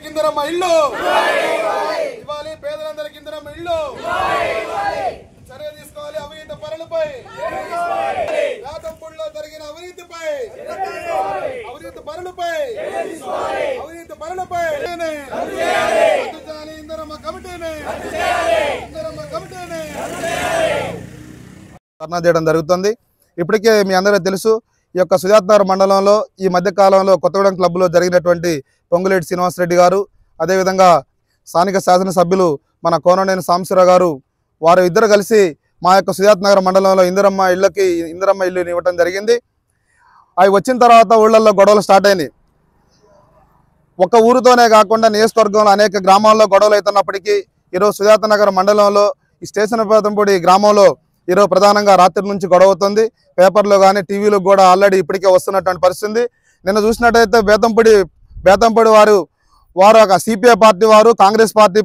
ఇందిరమ్మ ఇల్లు ఇవ్వాలి, పేదలందరికీ ఇందిరమ్మ ఇల్లు చర్య తీసుకోవాలి. అవినీతి పరులపై, రాతంపూడిలో జరిగిన అవినీతి పరులపై ఇందిరమ్మ కమిటీని ధర్నా చేయడం జరుగుతుంది. ఇప్పటికే మీ అందరికీ తెలుసు, ఈ యొక్క సుజాతనగర్ మండలంలో ఈ మధ్యకాలంలో కొత్తగూడెం క్లబ్లో జరిగినటువంటి పొంగులేటి శ్రీనివాసరెడ్డి గారు, అదేవిధంగా స్థానిక శాసనసభ్యులు మన కోననేని సాంబశివరావు గారు, వారు ఇద్దరు కలిసి మా యొక్క సుజాతనగర్ మండలంలో ఇందిరమ్మ ఇల్లుని ఇవ్వడం జరిగింది. అవి వచ్చిన తర్వాత ఊళ్ళల్లో గొడవలు స్టార్ట్ అయినాయి. ఒక ఊరితోనే కాకుండా నియోజకవర్గంలో అనేక గ్రామాల్లో గొడవలు అవుతున్నప్పటికీ ఈరోజు సుజాతనగర్ మండలంలో ఈ స్టేషన్ పేదంపూడి గ్రామంలో ఈరోజు ప్రధానంగా రాత్రి నుంచి గొడవ అవుతుంది. పేపర్లో కానీ టీవీలో కూడా ఆల్రెడీ ఇప్పటికే వస్తున్నటువంటి పరిస్థితి. నిన్న చూసినట్టయితే బేతంపూడి వారు ఒక సిపిఐ పార్టీ వారు, కాంగ్రెస్ పార్టీ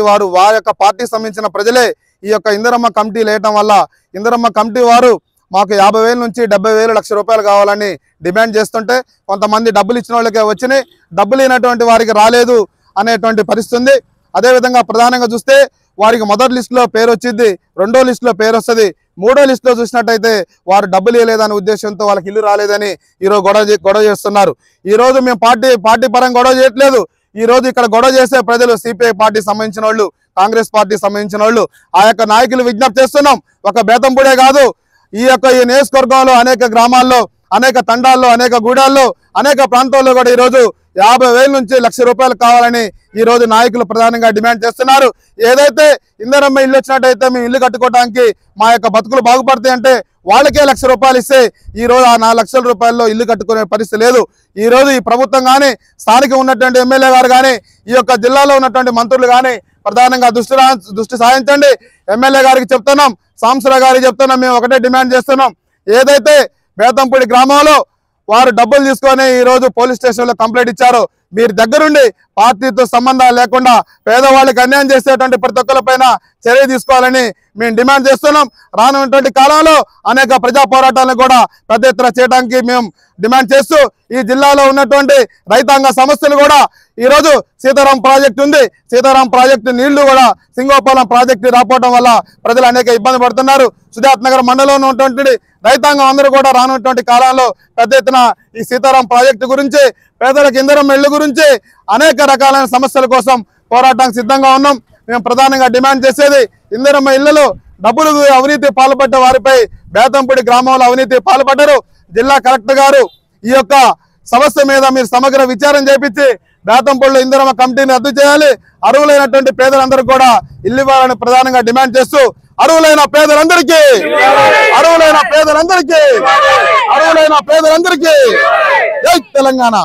వారు, వారి యొక్క పార్టీకి సంబంధించిన ప్రజలే ఈ యొక్క ఇందిరమ్మ కమిటీ వేయటం వల్ల ఇందిరమ్మ కమిటీ వారు మాకు 50,000 నుంచి 70,000 లక్ష రూపాయలు కావాలని డిమాండ్ చేస్తుంటే కొంతమంది డబ్బులు ఇచ్చిన వాళ్ళకే వచ్చినాయి, డబ్బులు లేనటువంటి వారికి రాలేదు అనేటువంటి పరిస్థితి ఉంది. అదేవిధంగా ప్రధానంగా చూస్తే వారికి మొదటి లిస్టులో పేరు వచ్చింది, రెండో లిస్టులో పేరు వస్తుంది, మూడో లిస్టులో చూసినట్టయితే వారు డబ్బులు ఇవ్వలేదనే ఉద్దేశంతో వాళ్ళకి ఇల్లు రాలేదని ఈరోజు గొడవ చేస్తున్నారు. ఈరోజు మేము పార్టీ పరంగా గొడవ చేయట్లేదు. ఈ రోజు ఇక్కడ గొడవ చేసే ప్రజలు సిపిఐ పార్టీకి సంబంధించిన వాళ్ళు, కాంగ్రెస్ పార్టీకి సంబంధించిన వాళ్ళు, ఆ యొక్క నాయకులు విజ్ఞప్తి చేస్తున్నాం. ఒక బేతంపూడే కాదు, ఈ నియోజకవర్గంలో అనేక గ్రామాల్లో, అనేక తండాల్లో, అనేక గూడాల్లో, అనేక ప్రాంతాల్లో కూడా ఈరోజు 50,000 నుంచి 1,00,000 రూపాయలు కావాలని ఈ రోజు నాయకులు ప్రధానంగా డిమాండ్ చేస్తున్నారు. ఏదైతే ఇందిరమ్మ ఇల్లు వచ్చినట్టయితే మేము ఇల్లు కట్టుకోవడానికి మా యొక్క బతుకులు బాగుపడతాయి అంటే వాళ్ళకే 1,00,000 రూపాయలు ఇస్తే ఈ రోజు ఆ 4,00,000 రూపాయల్లో ఇల్లు కట్టుకునే పరిస్థితి లేదు. ఈ రోజు ఈ ప్రభుత్వం కానీ, స్థానిక ఉన్నటువంటి ఎమ్మెల్యే గారు కానీ, ఈ యొక్క జిల్లాలో ఉన్నటువంటి మంత్రులు కానీ ప్రధానంగా దృష్టి సాధించండి. ఎమ్మెల్యే గారికి చెప్తున్నాం, సాంబశివరావు గారికి చెప్తున్నాం, మేము ఒకటే డిమాండ్ చేస్తున్నాం. ఏదైతే బేతంపూడి గ్రామంలో వారు డబ్బులు తీసుకొని ఈ రోజు పోలీస్ స్టేషన్లో కంప్లైంట్ ఇచ్చారో, మీరు దగ్గరుండి పార్టీతో సంబంధాలు లేకుండా పేదవాళ్ళకి అన్యాయం చేసేటువంటి ప్రతి ఒక్కరిపైన చర్య తీసుకోవాలని మేము డిమాండ్ చేస్తున్నాం. రానున్నటువంటి కాలంలో అనేక ప్రజా పోరాటాలను కూడా పెద్ద ఎత్తున చేయడానికి మేము డిమాండ్ చేస్తూ ఈ జిల్లాలో ఉన్నటువంటి రైతాంగ సమస్యలు కూడా ఈరోజు సీతారాం ప్రాజెక్టు ఉంది, సీతారాం ప్రాజెక్టు నీళ్లు కూడా సింగోపాలెం ప్రాజెక్టు రాకపోవడం వల్ల ప్రజలు అనేక ఇబ్బంది పడుతున్నారు. సుజాతనగర్ మండలంలో ఉన్నటువంటి రైతాంగం అందరూ కూడా రానున్నటువంటి కాలంలో పెద్ద ఎత్తున ఈ సీతారాం ప్రాజెక్టు గురించి, పేదలకు ఇందిరమ్మ ఇళ్ల గురించి, అనేక రకాలైన సమస్యల కోసం పోరాటానికి సిద్ధంగా ఉన్నాం. మేము ప్రధానంగా డిమాండ్ చేసేది ఇందిరమ్మ ఇళ్లలో డబ్బులు అవినీతి పాల్పడ్డ వారిపై బేతంపూడి గ్రామంలో అవినీతి పాల్పడ్డారు. జిల్లా కలెక్టర్ గారు ఈ యొక్క సమస్య మీద మీరు సమగ్ర విచారణ చేపించి బేతంపూడిలో ఇందిరమ్మ కమిటీని రద్దు చేయాలి. అర్హులైనటువంటి పేదలందరూ కూడా ఇల్లు ఇవ్వాలని ప్రధానంగా డిమాండ్ చేస్తూ అర్హులైన పేదలందరికీ జై తెలంగాణ.